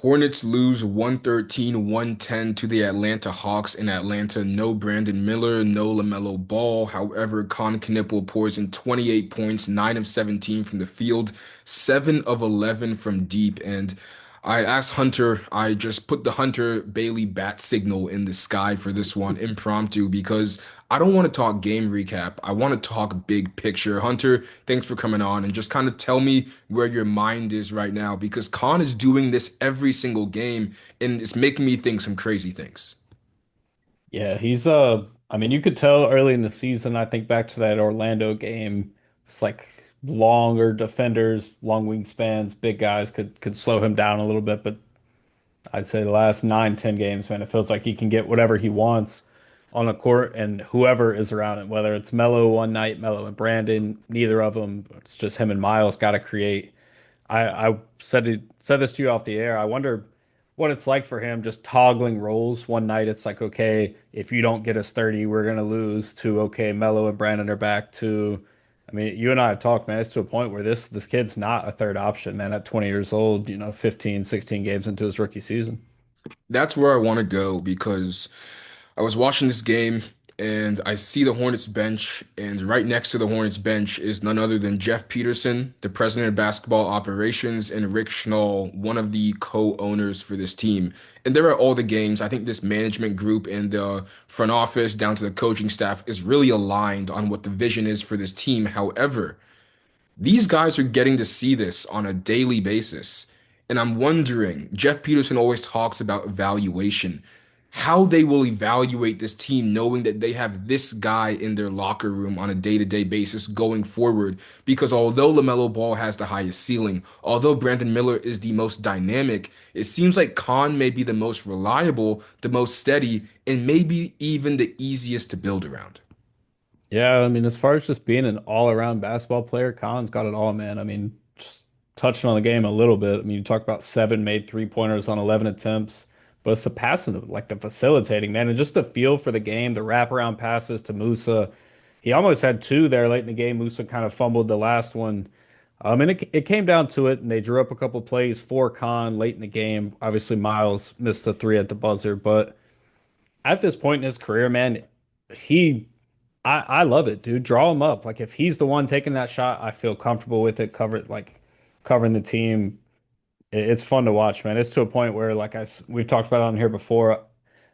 Hornets lose 113-110 to the Atlanta Hawks in Atlanta. No Brandon Miller, no LaMelo Ball. However, Kon Knueppel pours in 28 points, 9 of 17 from the field, 7 of 11 from deep. And I asked Hunter, I just put the Hunter Bailey bat signal in the sky for this one impromptu because I don't want to talk game recap. I want to talk big picture. Hunter, thanks for coming on and just kind of tell me where your mind is right now because Khan is doing this every single game and it's making me think some crazy things. Yeah, he's I mean you could tell early in the season, I think back to that Orlando game, it's like longer defenders, long wingspans, big guys could slow him down a little bit, but I'd say the last 9, 10 games, man, it feels like he can get whatever he wants on the court and whoever is around him, whether it's Melo one night, Melo and Brandon, neither of them, it's just him and Miles got to create. I said this to you off the air. I wonder what it's like for him just toggling roles. One night it's like, okay, if you don't get us 30, we're gonna lose to okay, Melo and Brandon are back to I mean, you and I have talked, man, it's to a point where this kid's not a third option, man, at 20 years old, 15, 16 games into his rookie season. That's where I want to go because I was watching this game and I see the Hornets bench, and right next to the Hornets bench is none other than Jeff Peterson, the president of basketball operations, and Rick Schnall, one of the co-owners for this team. And they're at all the games. I think this management group and the front office down to the coaching staff is really aligned on what the vision is for this team. However, these guys are getting to see this on a daily basis. And I'm wondering, Jeff Peterson always talks about evaluation, how they will evaluate this team knowing that they have this guy in their locker room on a day-to-day basis going forward. Because although LaMelo Ball has the highest ceiling, although Brandon Miller is the most dynamic, it seems like Khan may be the most reliable, the most steady, and maybe even the easiest to build around. Yeah, I mean, as far as just being an all-around basketball player, Collins got it all, man. I mean, just touching on the game a little bit. I mean, you talk about 7 made 3-pointers on 11 attempts, but it's the passing, like the facilitating, man, and just the feel for the game, the wraparound passes to Musa. He almost had two there late in the game. Musa kind of fumbled the last one. And it came down to it, and they drew up a couple plays for Khan late in the game. Obviously, Miles missed the three at the buzzer, but at this point in his career, man, he I love it, dude. Draw him up. Like if he's the one taking that shot, I feel comfortable with it. Covering the team. It's fun to watch, man. It's to a point where, we've talked about it on here before,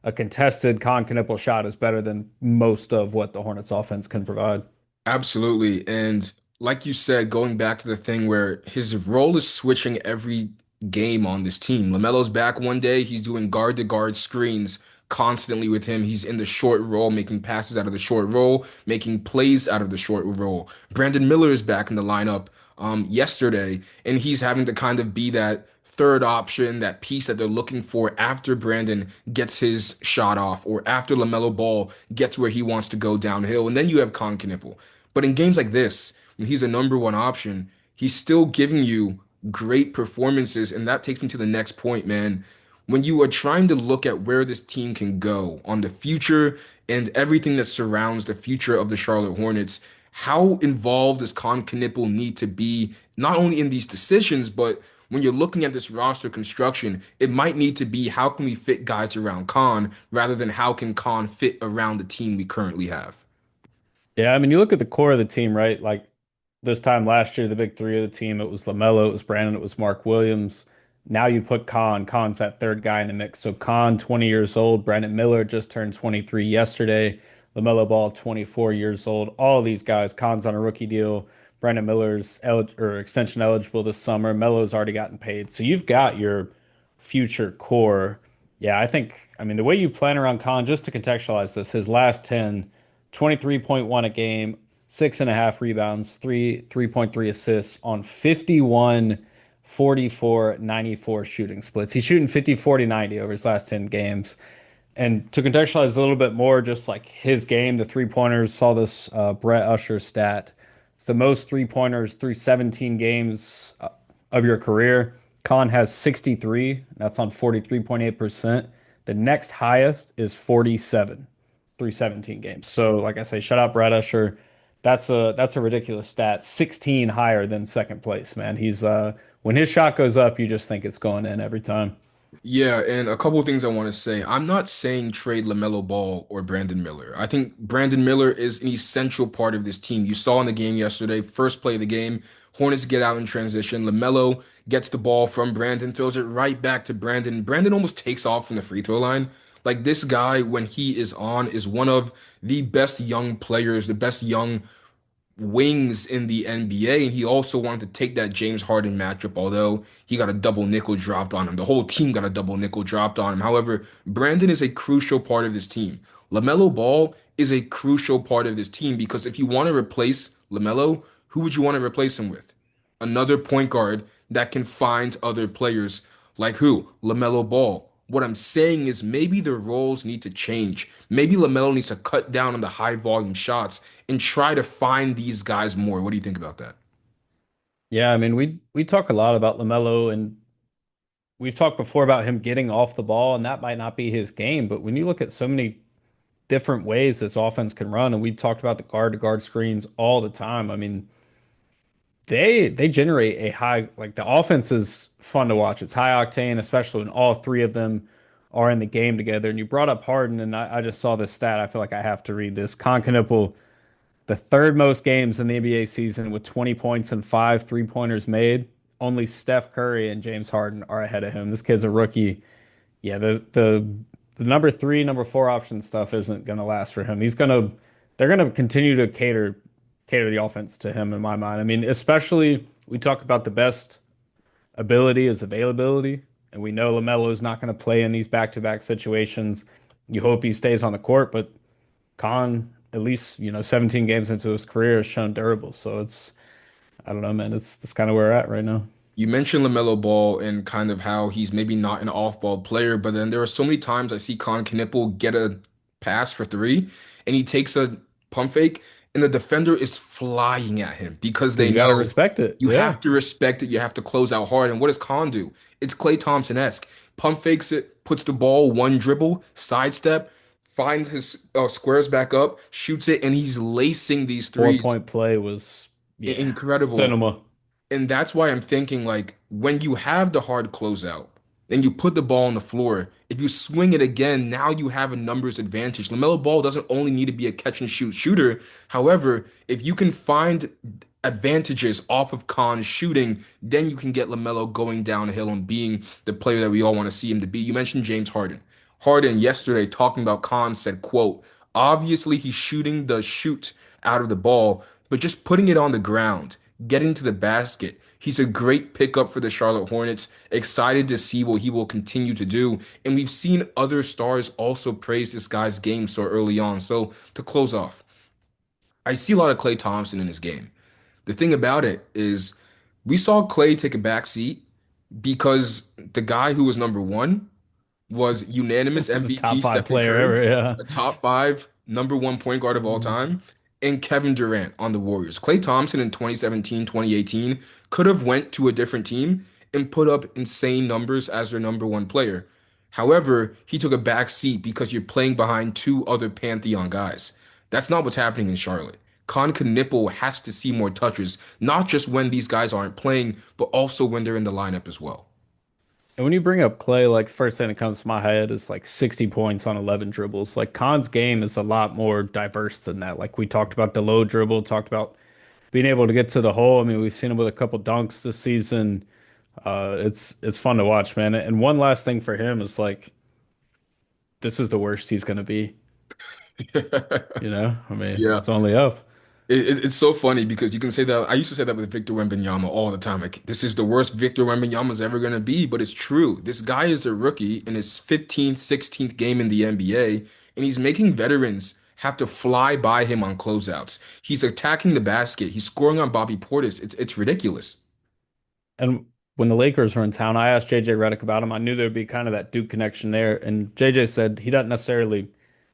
a contested Kon Knueppel shot is better than most of what the Hornets offense can provide. Absolutely. And like you said, going back to the thing where his role is switching every game on this team. LaMelo's back one day, he's doing guard to guard screens constantly with him. He's in the short roll, making passes out of the short roll, making plays out of the short roll. Brandon Miller is back in the lineup yesterday, and he's having to kind of be that third option, that piece that they're looking for after Brandon gets his shot off or after LaMelo Ball gets where he wants to go downhill. And then you have Kon Knueppel. But in games like this, when he's a number one option, he's still giving you great performances. And that takes me to the next point, man. When you are trying to look at where this team can go on the future and everything that surrounds the future of the Charlotte Hornets, how involved does Kon Knueppel need to be, not only in these decisions, but when you're looking at this roster construction, it might need to be how can we fit guys around Kon rather than how can Kon fit around the team we currently have. Yeah, I mean, you look at the core of the team, right? Like this time last year, the big three of the team, it was LaMelo, it was Brandon, it was Mark Williams. Now you put Khan. Khan's that third guy in the mix. So Khan, 20 years old. Brandon Miller just turned 23 yesterday. LaMelo Ball, 24 years old. All these guys. Khan's on a rookie deal. Brandon Miller's extension eligible this summer. Melo's already gotten paid. So you've got your future core. Yeah, I mean, the way you plan around Khan, just to contextualize this, his last 10, 23.1 a game, 6.5 rebounds, 3.3 assists on 51, 44, 94 shooting splits. He's shooting 50, 40, 90 over his last 10 games. And to contextualize a little bit more, just like his game, the three-pointers, saw this Brett Usher stat. It's the most three-pointers through 17 games of your career. Khan has 63. That's on 43.8%. The next highest is 47 through 17 games. So, like I say, shut out Brett Usher. That's a ridiculous stat. 16 higher than second place, man. He's when his shot goes up, you just think it's going in every time. Yeah, and a couple of things I want to say. I'm not saying trade LaMelo Ball or Brandon Miller. I think Brandon Miller is an essential part of this team. You saw in the game yesterday, first play of the game, Hornets get out in transition. LaMelo gets the ball from Brandon, throws it right back to Brandon. Brandon almost takes off from the free throw line. Like this guy, when he is on, is one of the best young players, the best young wings in the NBA, and he also wanted to take that James Harden matchup, although he got a double nickel dropped on him. The whole team got a double nickel dropped on him. However, Brandon is a crucial part of this team. LaMelo Ball is a crucial part of this team because if you want to replace LaMelo, who would you want to replace him with? Another point guard that can find other players like who? LaMelo Ball. What I'm saying is maybe the roles need to change. Maybe LaMelo needs to cut down on the high volume shots and try to find these guys more. What do you think about that? Yeah, I mean, we talk a lot about LaMelo, and we've talked before about him getting off the ball, and that might not be his game. But when you look at so many different ways this offense can run, and we talked about the guard to guard screens all the time. I mean, they generate a high, like the offense is fun to watch. It's high octane, especially when all three of them are in the game together. And you brought up Harden, and I just saw this stat. I feel like I have to read this. Kon Knueppel, the third most games in the NBA season with 20 points and five three-pointers made. Only Steph Curry and James Harden are ahead of him. This kid's a rookie. Yeah, the number three, number four option stuff isn't gonna last for him. They're gonna continue to cater the offense to him in my mind. I mean, especially we talk about the best ability is availability, and we know LaMelo is not going to play in these back-to-back situations. You hope he stays on the court, but Khan, at least 17 games into his career, has shown durable. So I don't know, man. It's that's kind of where we're at right now. You mentioned LaMelo Ball and kind of how he's maybe not an off-ball player, but then there are so many times I see Kon Knueppel get a pass for three, and he takes a pump fake, and the defender is flying at him because Because they you got to know respect it. you Yeah, have to respect it. You have to close out hard. And what does Kon do? It's Klay Thompson-esque. Pump fakes it, puts the ball one dribble, sidestep, finds his squares back up, shoots it, and he's lacing these four threes. point play was yeah, Incredible. cinema. And that's why I'm thinking like when you have the hard closeout and you put the ball on the floor, if you swing it again, now you have a numbers advantage. LaMelo Ball doesn't only need to be a catch and shoot shooter. However, if you can find advantages off of Khan's shooting, then you can get LaMelo going downhill and being the player that we all want to see him to be. You mentioned James Harden. Harden yesterday talking about Khan said, quote, obviously he's shooting the shoot out of the ball, but just putting it on the ground getting to the basket. He's a great pickup for the Charlotte Hornets. Excited to see what he will continue to do. And we've seen other stars also praise this guy's game so early on. So to close off, I see a lot of Klay Thompson in his game. The thing about it is we saw Klay take a back seat because the guy who was number one was unanimous The MVP top five Stephen player Curry, ever. Yeah. a top five, number one point guard of all time, and Kevin Durant on the Warriors. Klay Thompson in 2017, 2018 could have went to a different team and put up insane numbers as their number one player. However, he took a back seat because you're playing behind two other Pantheon guys. That's not what's happening in Charlotte. Kon Knueppel has to see more touches, not just when these guys aren't playing, but also when they're in the lineup as well. And when you bring up Clay, like first thing that comes to my head is like 60 points on 11 dribbles. Like Khan's game is a lot more diverse than that. Like we talked about the low dribble, talked about being able to get to the hole. I mean, we've seen him with a couple dunks this season. It's fun to watch, man. And one last thing for him is like this is the worst he's gonna be. I mean, Yeah. it's only up. It's so funny because you can say that. I used to say that with Victor Wembanyama all the time. Like, this is the worst Victor Wembanyama's ever going to be, but it's true. This guy is a rookie in his 15th, 16th game in the NBA, and he's making veterans have to fly by him on closeouts. He's attacking the basket. He's scoring on Bobby Portis. It's ridiculous. And when the Lakers were in town, I asked JJ Redick about him. I knew there'd be kind of that Duke connection there. And JJ said he doesn't necessarily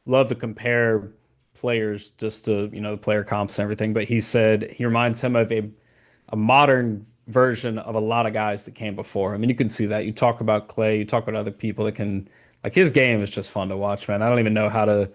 love to compare players just to, the player comps and everything, but he said he reminds him of a modern version of a lot of guys that came before. I mean, you can see that. You talk about Clay, you talk about other people that can like his game is just fun to watch, man. I don't even know how to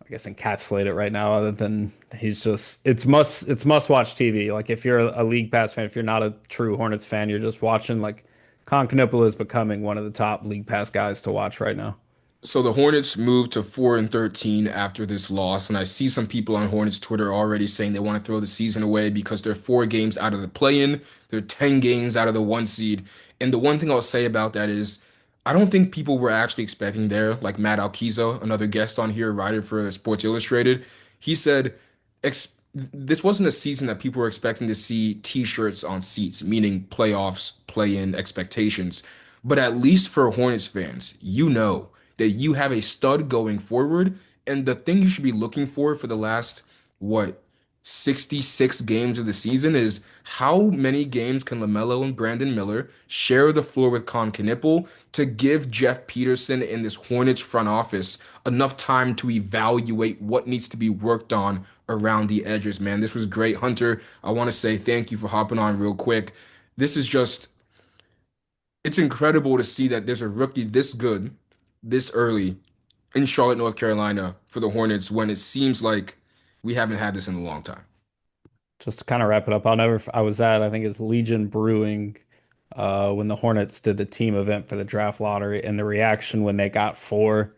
I guess encapsulate it right now other than he's just it's must watch TV. Like if you're a League Pass fan, if you're not a true Hornets fan, you're just watching like Kon Knueppel is becoming one of the top league pass guys to watch right now. So the Hornets moved to 4-13 after this loss, and I see some people on Hornets Twitter already saying they want to throw the season away because they're 4 games out of the play-in, they're 10 games out of the 1 seed. And the one thing I'll say about that is I don't think people were actually expecting there, like Matt Alkiza, another guest on here, writer for Sports Illustrated. He said this wasn't a season that people were expecting to see t-shirts on seats, meaning playoffs, play-in expectations. But at least for Hornets fans, you know that you have a stud going forward. And the thing you should be looking for the last, what, 66 games of the season is how many games can LaMelo and Brandon Miller share the floor with Kon Knueppel to give Jeff Peterson in this Hornets front office enough time to evaluate what needs to be worked on around the edges, man. This was great, Hunter. I want to say thank you for hopping on real quick. This is just it's incredible to see that there's a rookie this good, this early in Charlotte, North Carolina for the Hornets when it seems like we haven't had this in a long time. Just to kind of wrap it up, I was at, I think it's Legion Brewing, when the Hornets did the team event for the draft lottery, and the reaction when they got four,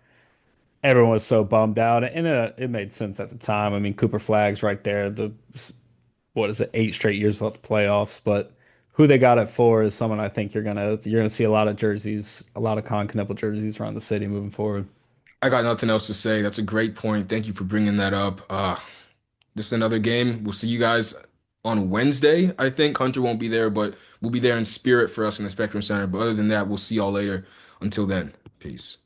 everyone was so bummed out, and it made sense at the time. I mean, Cooper Flag's right there. What is it, 8 straight years without the playoffs, but who they got at four is someone I think you're gonna see a lot of jerseys, a lot of Kon Knueppel jerseys around the city moving forward. I got nothing else to say. That's a great point. Thank you for bringing that up. This is another game. We'll see you guys on Wednesday. I think Hunter won't be there, but we'll be there in spirit for us in the Spectrum Center. But other than that, we'll see y'all later. Until then, peace.